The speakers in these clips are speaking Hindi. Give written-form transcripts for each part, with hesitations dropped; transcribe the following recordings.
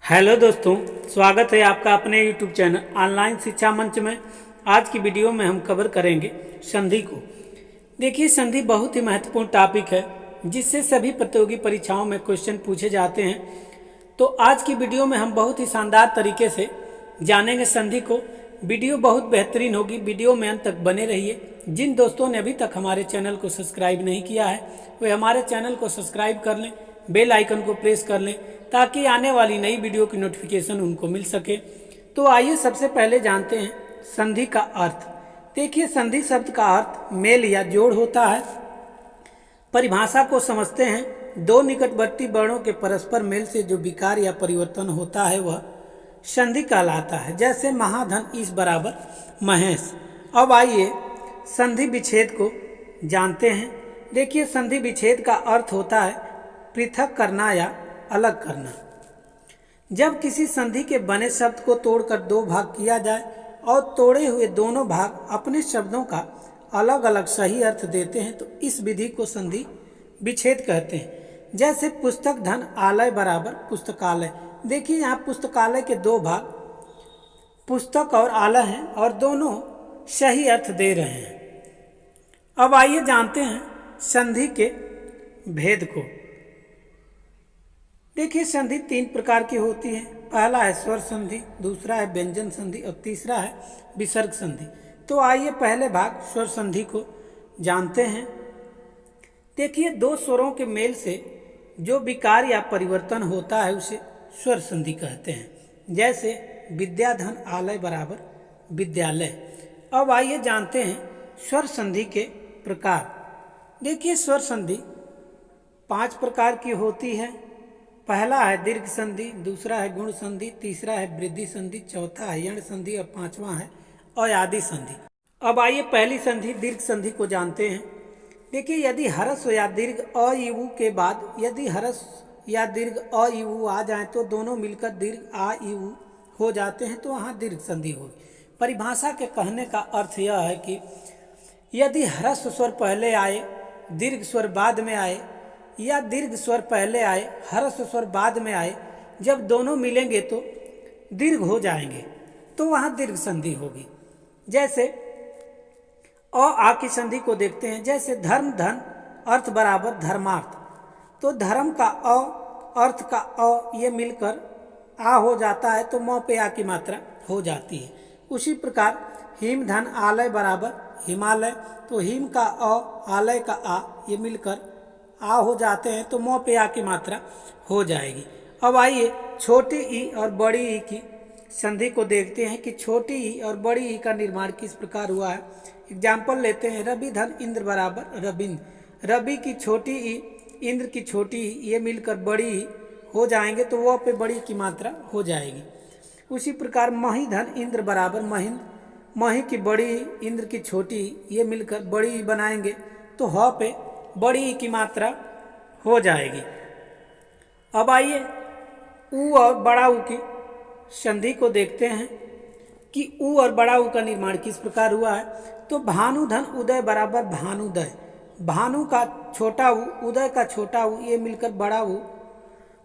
हेलो दोस्तों, स्वागत है आपका अपने YouTube चैनल ऑनलाइन शिक्षा मंच में। आज की वीडियो में हम कवर करेंगे संधि को। देखिए, संधि बहुत ही महत्वपूर्ण टॉपिक है जिससे सभी प्रतियोगी परीक्षाओं में क्वेश्चन पूछे जाते हैं। तो आज की वीडियो में हम बहुत ही शानदार तरीके से जानेंगे संधि को। वीडियो बहुत बेहतरीन होगी, वीडियो में अंत तक बने रहिए। जिन दोस्तों ने अभी तक हमारे चैनल को सब्सक्राइब नहीं किया है वे हमारे चैनल को सब्सक्राइब कर लें, बेल आइकन को प्रेस कर लें ताकि आने वाली नई वीडियो की नोटिफिकेशन उनको मिल सके। तो आइए सबसे पहले जानते हैं संधि का अर्थ। देखिए, संधि शब्द का अर्थ मेल या जोड़ होता है। परिभाषा को समझते हैं। दो निकटवर्ती वर्णों के परस्पर मेल से जो विकार या परिवर्तन होता है वह संधि कहलाता है। जैसे महाधन इस बराबर महेश। अब आइए संधि विच्छेद को जानते हैं। देखिए, संधि विच्छेद का अर्थ होता है पृथक करना या अलग करना। जब किसी संधि के बने शब्द को तोड़कर दो भाग किया जाए और तोड़े हुए दोनों भाग अपने शब्दों का अलग अलग सही अर्थ देते हैं तो इस विधि को संधि विच्छेद कहते हैं। जैसे पुस्तक धन आलय बराबर पुस्तकालय। देखिए, यहाँ पुस्तकालय के दो भाग पुस्तक और आलय हैं और दोनों सही अर्थ दे रहे हैं। अब आइए जानते हैं संधि के भेद को। देखिए, संधि तीन प्रकार की होती है। पहला है स्वर संधि, दूसरा है व्यंजन संधि और तीसरा है विसर्ग संधि। तो आइए पहले भाग स्वर संधि को जानते हैं। देखिए, दो स्वरों के मेल से जो विकार या परिवर्तन होता है उसे स्वर संधि कहते हैं। जैसे विद्याधन आलय बराबर विद्यालय। अब आइए जानते हैं स्वर संधि के प्रकार। देखिए, स्वर संधि 5 प्रकार की होती है। पहला है दीर्घ संधि, दूसरा है गुण संधि, तीसरा है वृद्धि संधि, चौथा है यण संधि और पांचवा है अयादि संधि। अब आइए पहली संधि दीर्घ संधि को जानते हैं। देखिए, यदि हरस या दीर्घ अ इ के बाद यदि हरस या दीर्घ अ इ आ जाए तो दोनों मिलकर दीर्घ आ इ हो जाते हैं, तो वहाँ दीर्घ संधि होगी। परिभाषा के कहने का अर्थ यह है कि यदि ह्रस्व स्वर पहले आए, दीर्घ स्वर बाद में आए या दीर्घ स्वर पहले आए, ह्रस्व स्वर बाद में आए, जब दोनों मिलेंगे तो दीर्घ हो जाएंगे, तो वहाँ दीर्घ संधि होगी। जैसे आ की संधि को देखते हैं। जैसे धर्म धन अर्थ बराबर धर्मार्थ, तो धर्म का अ अर्थ का अ ये मिलकर आ हो जाता है, तो म पे आ की मात्रा हो जाती है। उसी प्रकार हिम धन आलय बराबर हिमालय, तो हिम का अ आलय का आ ये मिलकर आ हो जाते हैं, तो मोह पे आ की मात्रा हो जाएगी। अब आइए छोटी ई और बड़ी ई की संधि को देखते हैं कि छोटी ई और बड़ी ई का निर्माण किस प्रकार हुआ है। एग्जाम्पल लेते हैं। रवि धन इंद्र बराबर रविंद्र। रवि की छोटी ई, इंद्र की छोटी ई ये मिलकर बड़ी ई हो जाएंगे, तो वह पे बड़ी की मात्रा हो जाएगी। उसी प्रकार मही धन इंद्र बराबर महिंद्र। मही की बड़ी ई, इंद्र की छोटी ई ये मिलकर बड़ी ई बनाएंगे, तो ह पे बड़ी ई की मात्रा हो जाएगी। अब आइए ऊ और बड़ा ऊ की संधि को देखते हैं कि ऊ और बड़ा ऊ का निर्माण किस प्रकार हुआ है। तो भानु धन उदय बराबर भानुदय। भानु का छोटा ऊ, उदय का छोटा ऊ ये मिलकर बड़ा ऊ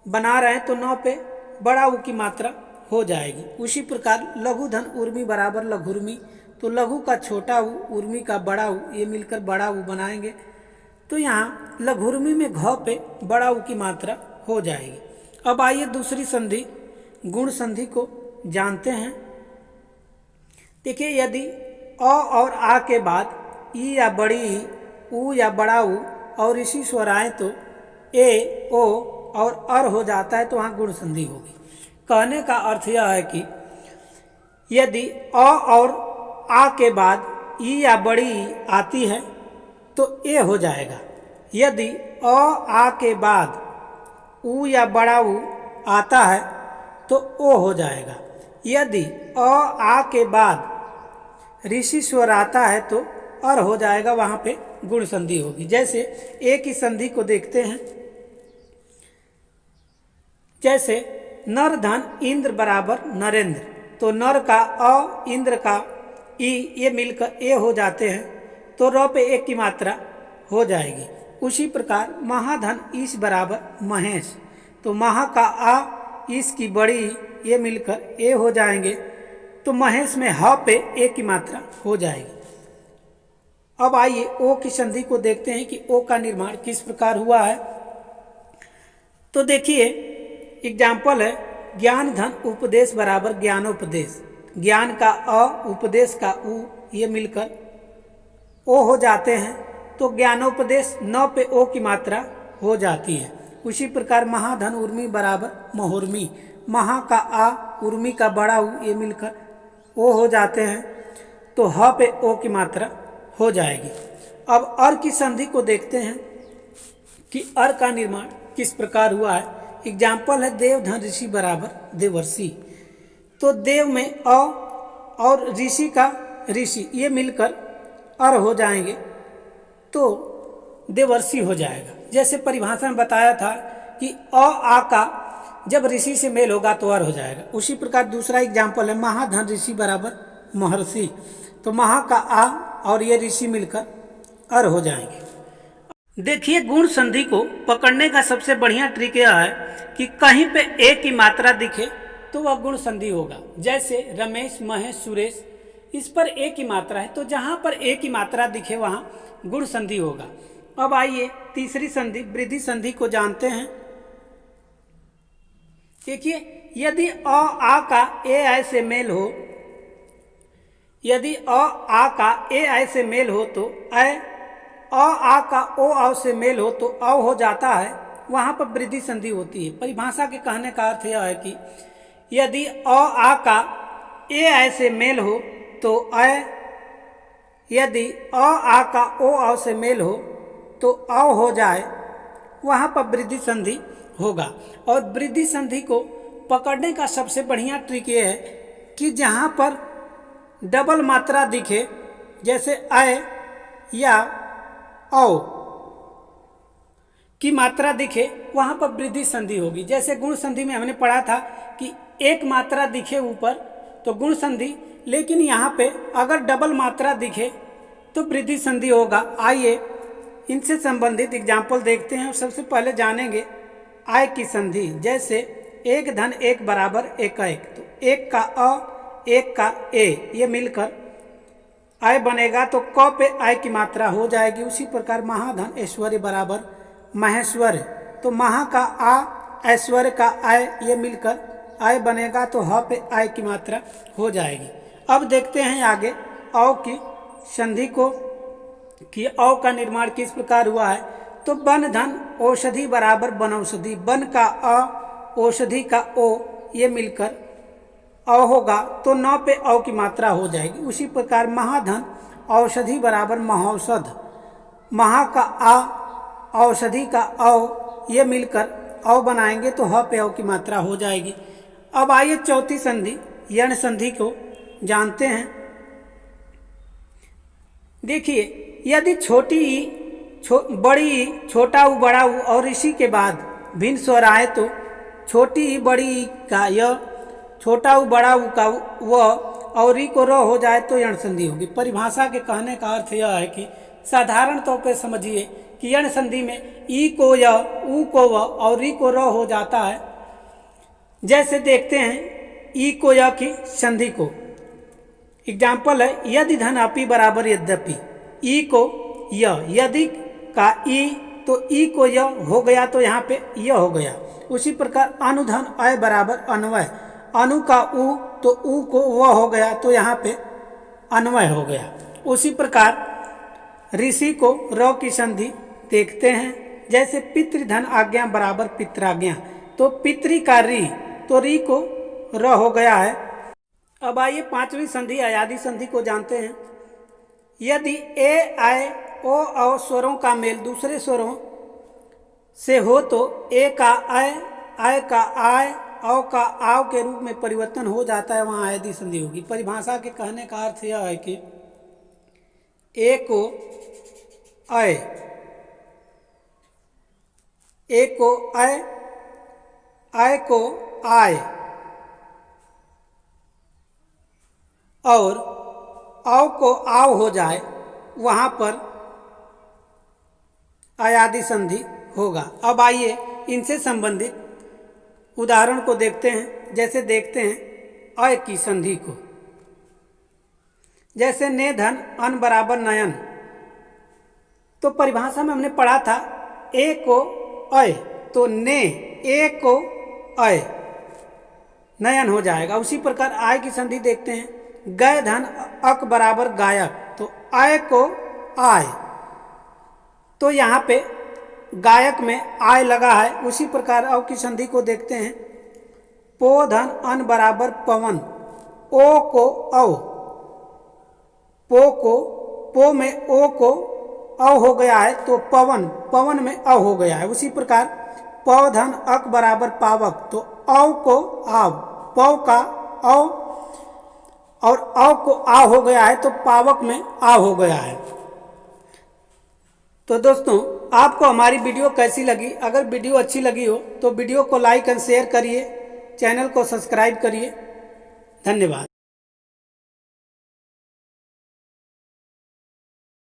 बना रहे हैं, तो नौ पे बड़ा ऊ की मात्रा हो जाएगी। उसी प्रकार लघु धन उर्मी बराबर लघुर्मी। तो लघु का छोटा ऊ, उर्मी का बड़ा ऊ ये मिलकर बड़ा ऊ बनाएंगे, तो यहाँ लघुर्मी में घ पे बड़ा ऊ की मात्रा हो जाएगी। अब आइए दूसरी संधि गुण संधि को जानते हैं। देखिए, यदि अ और आ के बाद ई या बड़ी ई, ऊ या बड़ा ऊ और इसी स्वर आए तो ए, ओ और अर हो जाता है, तो वहाँ गुण संधि होगी। कहने का अर्थ यह है कि यदि अ और आ के बाद ई या बड़ी ई आती है तो ए हो जाएगा। यदि अ आ के बाद ऊ या बड़ा ऊ आता है तो ओ हो जाएगा। यदि अ आ के बाद ऋषि स्वर आता है तो अर हो जाएगा, वहाँ पे गुण संधि होगी। जैसे ए की संधि को देखते हैं। जैसे नर धन इंद्र बराबर नरेंद्र। तो नर का अ, इंद्र का ई ये मिलकर ए हो जाते हैं, तो र पे एक की मात्रा हो जाएगी। उसी प्रकार महाधन ईश बराबर महेश। तो महा का आ इस की बड़ी ये मिलकर ए हो जाएंगे, तो महेश में ह पे ए की मात्रा हो जाएगी। अब आइए ओ की संधि को देखते हैं कि ओ का निर्माण किस प्रकार हुआ है। तो देखिए एग्जाम्पल है, ज्ञान धन उपदेश बराबर ज्ञानोपदेश। ज्ञान का अ, उपदेश का उ, ये मिलकर ओ हो जाते हैं, तो ज्ञानोपदेश न पे ओ की मात्रा हो जाती है। उसी प्रकार महाधन उर्मी बराबर महोर्मी। महा का आ, उर्मी का बड़ा उ, ये मिलकर ओ हो जाते हैं, तो ह पे ओ की मात्रा हो जाएगी। अब अर की संधि को देखते हैं कि अर का निर्माण किस प्रकार हुआ है। एग्जाम्पल है, देव धन ऋषि बराबर देवर्षि। तो देव में अ और ऋषि का ऋषि ये मिलकर अर हो जाएंगे, तो देवर्षि हो जाएगा। जैसे परिभाषा में बताया था कि अ आ का जब ऋषि से मेल होगा तो अर हो जाएगा। उसी प्रकार दूसरा एग्जाम्पल है, महाधन ऋषि बराबर महर्षि। तो महा का आ और ये ऋषि मिलकर अर हो जाएंगे। देखिए गुण संधि को पकड़ने का सबसे बढ़िया ट्रिक यह है कि कहीं पे ए की मात्रा दिखे तो वह गुण संधि होगा। जैसे रमेश, महेश, सुरेश, इस पर ए की मात्रा है, तो जहां पर ए की मात्रा दिखे वहां गुण संधि होगा। अब आइए तीसरी संधि वृद्धि संधि को जानते हैं। देखिए यदि अ आ का ए आय से मेल हो, यदि अ आ का ए आय से मेल हो तो अ आ का ओ आव से मेल हो तो अव हो जाता है, वहां पर वृद्धि संधि होती है। परिभाषा के कहने का अर्थ यह है कि यदि अ आ का ए आय से मेल हो तो यदि अ आ का ओ आव से मेल हो तो अव हो जाए, वहां पर वृद्धि संधि होगा। और वृद्धि संधि को पकड़ने का सबसे बढ़िया ट्रिक ये है कि जहां पर डबल मात्रा दिखे, जैसे अय या औ की मात्रा दिखे, वहां पर वृद्धि संधि होगी। जैसे गुण संधि में हमने पढ़ा था कि एक मात्रा दिखे ऊपर तो गुण संधि, लेकिन यहाँ पे अगर डबल मात्रा दिखे तो वृद्धि संधि होगा। आइए इनसे संबंधित एग्जाम्पल देखते हैं। सबसे पहले जानेंगे आय की संधि। जैसे एक धन एक बराबर एक, तो एक का अ एक का ए ये मिलकर आय बनेगा, तो क पे आय की मात्रा हो जाएगी। उसी प्रकार महाधन ऐश्वर्य बराबर महेश्वर्य, तो महा का आ ऐश्वर्य का आय ये मिलकर आय बनेगा, तो ह पे आय की मात्रा हो जाएगी। अब देखते हैं आगे औ की संधि को कि औ का निर्माण किस प्रकार हुआ है। तो वन धन औषधि बराबर वनौषधि। वन का अ औषधि का ओ ये मिलकर अ होगा, तो न पे औ की मात्रा हो जाएगी। उसी प्रकार महाधन औषधि बराबर महौषध। महा का आ औषधि का औ ये मिलकर औ बनाएंगे, तो ह पे औ की मात्रा हो जाएगी। अब आइए चौथी संधि यण संधि को जानते हैं। देखिए यदि छोटी ई बड़ी ई, छोटा उ बड़ा उ और इसी के बाद भिन्न स्वर आए तो छोटी ई बड़ी ई का य, छोटा उ बड़ा उ का व और ई को र हो जाए तो यण संधि होगी। परिभाषा के कहने का अर्थ यह है कि साधारण तौर पर समझिए कि यण संधि में ई को य, उ को व और ई को र हो जाता है। जैसे देखते हैं ई को य की संधि को। एग्जाम्पल है, यदि धन अपि बराबर यद्यपि। ई को य, यदि का ई तो ई को य हो गया, तो यहाँ पे य हो गया। उसी प्रकार अनुधन अय बराबर अन्वय। अनु का उ तो उ को व हो गया, तो यहाँ पे अन्वय हो गया। उसी प्रकार ऋषि को र की संधि देखते हैं। जैसे पितृधन आज्ञा बराबर पित्राज्ञा, तो पितृ का री तो री को र हो गया है। अब आइए पांचवी संधि अयादि संधि को जानते हैं। यदि ए आय ओ और स्वरों का मेल दूसरे स्वरों से हो तो ए का आय, आय का आय, औ का आव के रूप में परिवर्तन हो जाता है, वहां अयादि संधि होगी। परिभाषा के कहने का अर्थ यह है कि ए को अय, ए को अय, आय को आय और औ को आव हो जाए, वहां पर अयादि संधि होगा। अब आइए इनसे संबंधित उदाहरण को देखते हैं। जैसे देखते हैं अय की संधि को। जैसे ने धन अन बराबर नयन, तो परिभाषा में हमने पढ़ा था ए को अय, तो ने ए को अय नयन हो जाएगा। उसी प्रकार आय की संधि देखते हैं। गय धन अक बराबर गायक, तो आय को आय, तो यहाँ पे गायक में आय लगा है। उसी प्रकार अव की संधि को देखते हैं। पो धन अन बराबर पवन, ओ को अव, पो में ओ को अव हो गया है, तो पवन, पवन में अव हो गया है। उसी प्रकार पव धन अक बराबर पावक, तो अव को आव, पव का अव और अव को आ हो गया है, तो पावक में आ हो गया है। तो दोस्तों, आपको हमारी वीडियो कैसी लगी? अगर वीडियो अच्छी लगी हो तो वीडियो को लाइक एंड शेयर करिए, चैनल को सब्सक्राइब करिए। धन्यवाद।